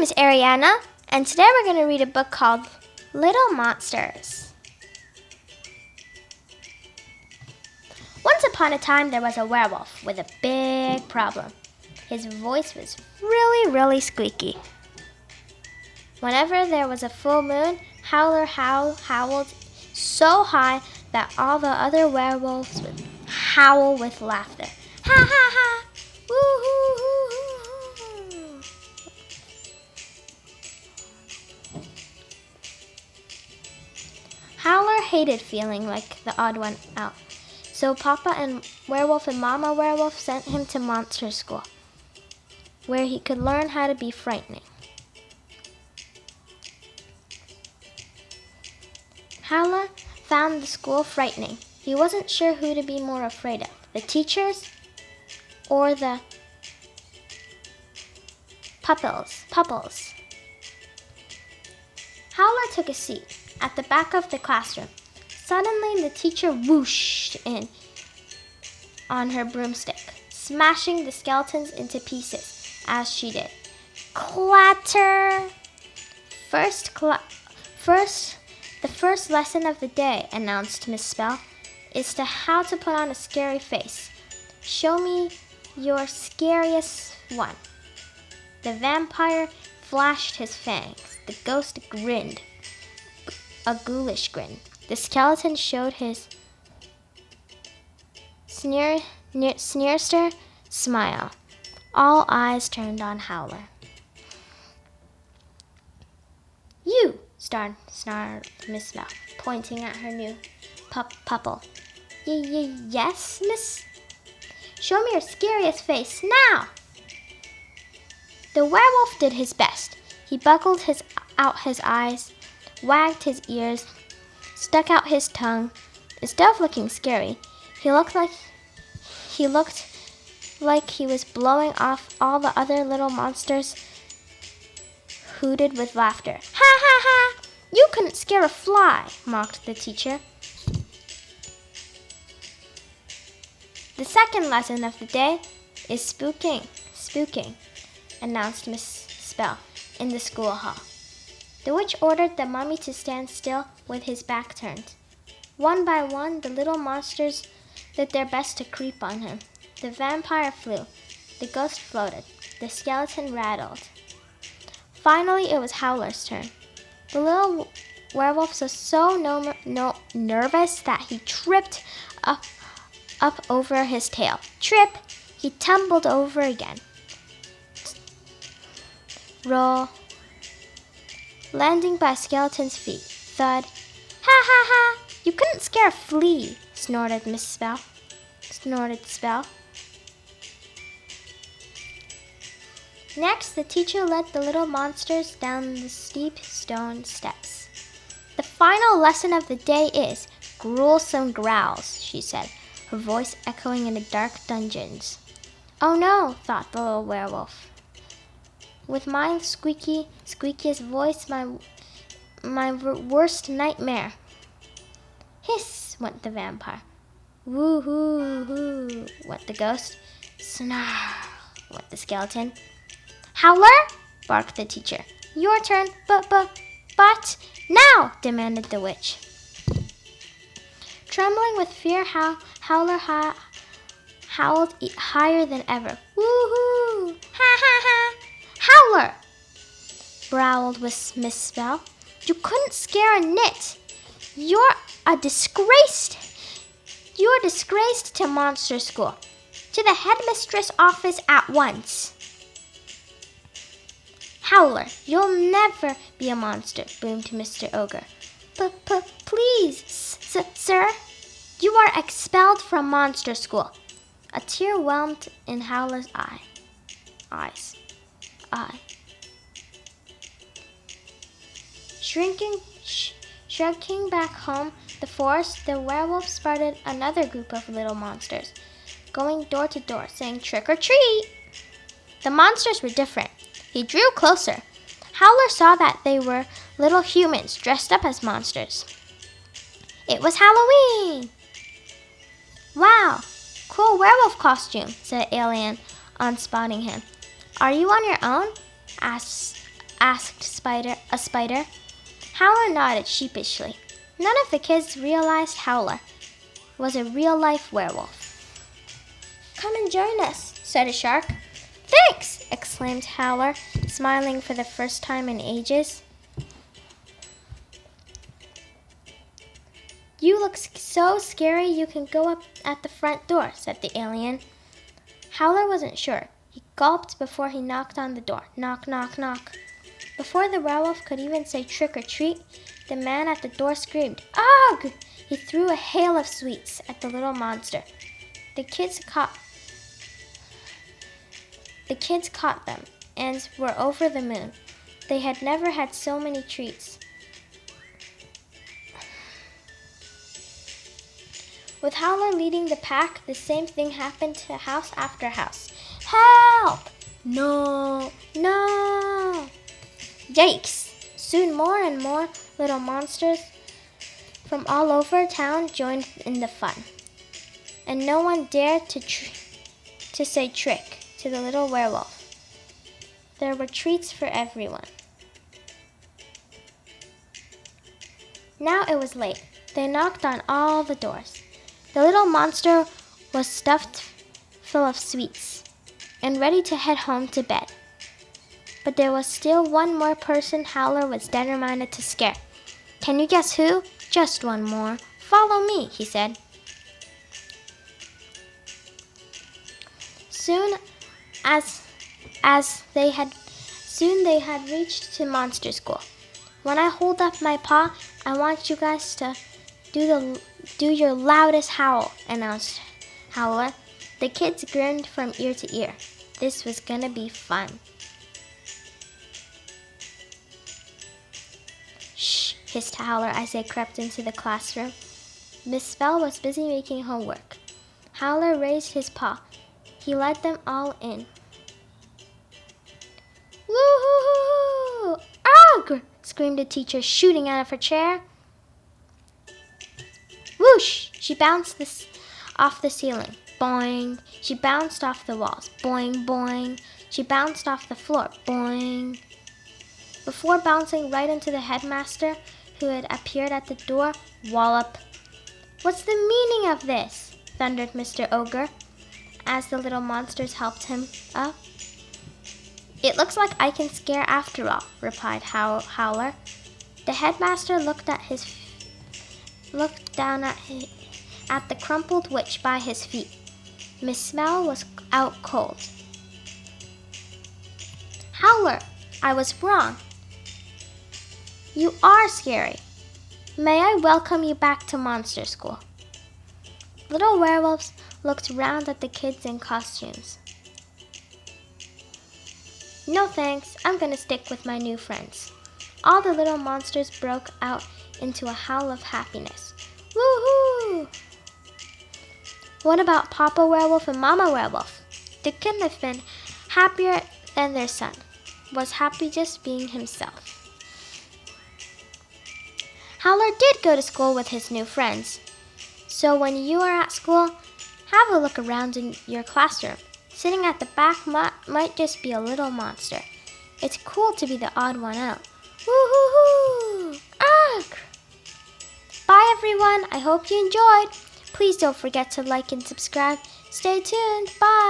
is Ariyana, and today we're going to read a book called Little Monsters. Once upon a time, there was a werewolf with a big problem. His voice was really squeaky. Whenever there was a full moon, Howler howled so high that all the other werewolves would howl with laughter. Ha ha ha! Woo-hoo-hoo-hoo-hoo! Howler hated feeling like the odd one out, so Papa and Werewolf and Mama Werewolf sent him to monster school, where he could learn how to be frightening. Howler found the school frightening. He wasn't sure who to be more afraid of, the teachers or the puppels. Howler took a seat at the back of the classroom. Suddenly, the teacher whooshed in on her broomstick, smashing the skeletons into pieces as she did. Clatter! The first lesson of the day, announced Miss Spell, is to how to put on a scary face. Show me your scariest one. The vampire flashed his fangs. The ghost grinned, a ghoulish grin. The skeleton showed his sneerster smile. All eyes turned on Howler. You! snarled Miss Spell, pointing at her new pupple. Yes, miss? Show me your scariest face, now! The werewolf did his best. He buckled out his eyes, wagged his ears, stuck out his tongue. Instead of looking scary, he looked like he was blowing off all the other little monsters. Hooted with laughter. Ha ha ha! You couldn't scare a fly, mocked the teacher. The second lesson of the day is spooking, announced Miss Spell in the school hall. The witch ordered the mummy to stand still with his back turned. One by one, the little monsters did their best to creep on him. The vampire flew, the ghost floated, the skeleton rattled. Finally, it was Howler's turn. The little werewolf was so nervous that he tripped up over his tail. Trip! He tumbled over again. Roll. Landing by skeleton's feet. Thud. Ha ha ha! You couldn't scare a flea, snorted Spell. Next, the teacher led the little monsters down the steep stone steps. The final lesson of the day is gruesome growls, she said, her voice echoing in the dark dungeons. Oh no, thought the little werewolf. With my squeakiest voice, my worst nightmare. Hiss, went the vampire. Woo-hoo-hoo, went the ghost. Snarl, went the skeleton. Howler, barked the teacher. Your turn, but now, demanded the witch. Trembling with fear, Howler howled higher than ever. Woo-hoo! Ha ha ha! Howler! Growled Miss Spell. You couldn't scare a nit. You're disgraced to monster school. To the headmistress office at once. Howler, you'll never be a monster, boomed Mr. Ogre. Please, sir, you are expelled from monster school. A tear whelmed in Howler's eyes. Shrinking back home the forest, the werewolf spotted another group of little monsters, going door to door, saying trick or treat. The monsters were different. He drew closer. Howler saw that they were little humans dressed up as monsters. It was Halloween! Wow, cool werewolf costume, said Alien on spotting him. Are you on your own? asked asked a spider. Howler nodded sheepishly. None of the kids realized Howler was a real-life werewolf. "Come and join us," said a shark. "Thanks!" exclaimed Howler, smiling for the first time in ages. "You look so scary you can go up at the front door," said the alien. Howler wasn't sure. He gulped before he knocked on the door. Knock, knock, knock. Before the werewolf could even say trick or treat, the man at the door screamed, "Ugh!" He threw a hail of sweets at the little monster. The kids caught them and were over the moon. They had never had so many treats. With Howler leading the pack, the same thing happened to house after house. "Help! No! No!" Yikes! Soon more and more little monsters from all over town joined in the fun. And no one dared to say trick to the little werewolf. There were treats for everyone. Now it was late. They knocked on all the doors. The little monster was stuffed full of sweets and ready to head home to bed. But there was still one more person Howler was determined to scare. "Can you guess who?" "Just one more. Follow me," he said. Soon they had reached to monster school. "When I hold up my paw, I want you guys to do your loudest howl," announced Howler. The kids grinned from ear to ear. This was gonna be fun. "Shh," hissed Howler as they crept into the classroom. Miss Bell was busy making homework. Howler raised his paw. He led them all in. "Woo-hoo-hoo! Ugh!" screamed the teacher, shooting out of her chair. Whoosh! She bounced off the ceiling. Boing! She bounced off the walls. Boing, boing! She bounced off the floor. Boing! Before bouncing right into the headmaster, who had appeared at the door. Wallop! "What's the meaning of this?" thundered Mr. Ogre, as the little monsters helped him up. "It looks like I can scare after all," replied Howler. The headmaster looked down at the crumpled witch by his feet. Miss Smell was out cold. "Howler, I was wrong. You are scary. May I welcome you back to Monster School?" Little werewolves looked round at the kids in costumes. "No thanks, I'm gonna stick with my new friends." All the little monsters broke out into a howl of happiness. Woohoo! What about Papa Werewolf and Mama Werewolf? They couldn't have been happier than their son was happy just being himself. Howler did go to school with his new friends. So when you are at school, have a look around in your classroom. Sitting at the back might just be a little monster. It's cool to be the odd one out. Woo-hoo-hoo! Ugh! Bye everyone, I hope you enjoyed. Please don't forget to like and subscribe. Stay tuned, bye!